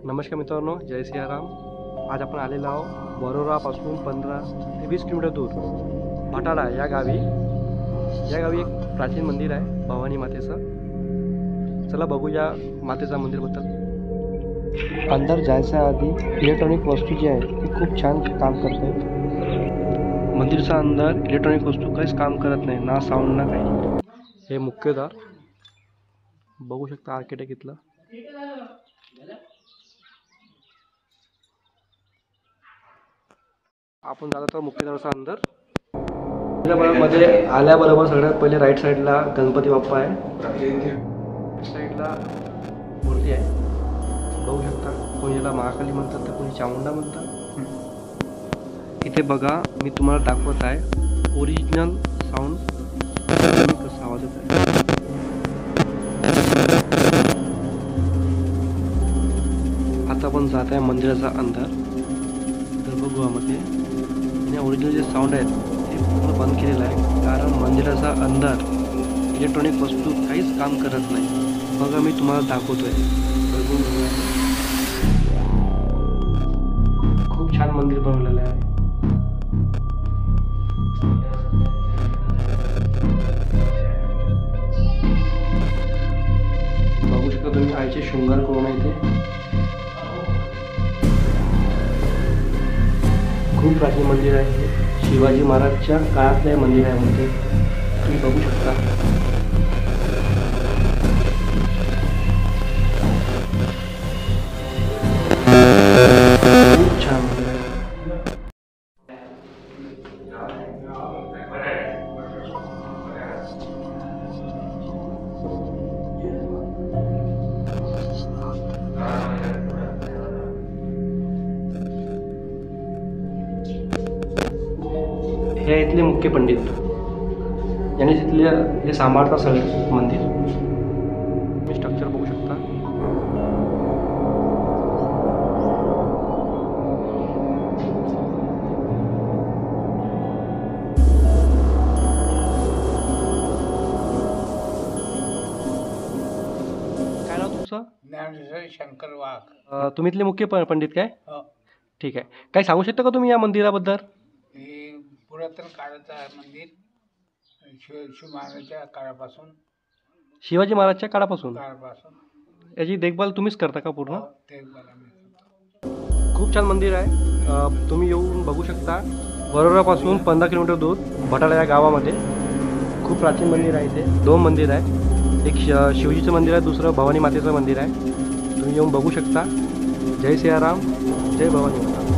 नमस्कार मित्रांनो, जय सियाराम. आज आपण आलेलो आहोत वरोरापासून 15 ते 20 किलोमीटर दूर भटाळा या गावी एक प्राचीन मंदिर आहे भवानी मातेचं. चला बघूया मातेच्या मंदिरबद्दल. अंदर जायच्या आधी इलेक्ट्रॉनिक वस्तू जी आहे ती खूप छान काम करते. मंदिरचा अंदर इलेक्ट्रॉनिक वस्तू काहीच काम करत नाही, ना साऊंड ना काही. हे मुख्य द्वार बघू शकता, आर्किटेक्ट इथलं. आपण जातो तर मुख्य द्वाराचा अंदर मध्ये आल्याबरोबर सगळ्यात पहिले राईट साईडला गणपती बाप्पा आहे, साईडला मूर्ती आहे बघू शकता. कोणी याला महाकाली म्हणतात तर कोणी चामुंडा म्हणतात. इथे बघा, मी तुम्हाला दाखवत आहे ओरिजिनल साऊंड कसा आवाज येत आहे. आता आपण जात आहे मंदिराचा अंदर. गर्भगृहामध्ये ओरिजिनल जे साऊंड आहेत ते पूर्ण बंद केलेलं आहे, कारण मंदिराचा अंदर इलेक्ट्रॉनिक वस्तू काहीच काम करत नाही. बघा, मी तुम्हाला दाखवतोय. खूप छान मंदिर बनवलेलं आहे. बघू शकता तुम्ही आईचे शृंगार करून आहे ते. खूप प्राचीन मंदिर आहे. शिवाजी महाराजच्या काळातलं हे मंदिर आहे म्हणजे तुम्ही बघू शकता. खूप छान मंदिर आहे. हे इथले मुख्य पंडित यांनी तिथले हे सांभाळतात सगळे मंदिर. मी स्ट्रक्चर बघू शकता. काय नाव तुमचं? ज्ञानेश्वर शंकर वाघ. तुम्ही इथले मुख्य पंडित काय? हो. ठीक आहे. काही सांगू शकता का तुम्ही या मंदिराबद्दल? हे पुरातन काळाचं आहे मंदिर. शिव महाराजांच्या काळापासून शिवाजी महाराजच्या काळापासून याची देखभाल तुम्हीच करता का पूर्ण? देखभाल आम्ही करतो. खूप छान मंदिर आहे. तुम्ही येऊन बघू शकता. वरोरापासून 15 किलोमीटर दूर भटाळा या गावामध्ये खूप प्राचीन मंदिर आहे. इथे 2 मंदिर आहे. एक शिवजीचं मंदिर आहे, दुसरं भवानी मातेचं मंदिर आहे. तुम्ही येऊन बघू शकता. जय सियाराम, जय भवानी माता.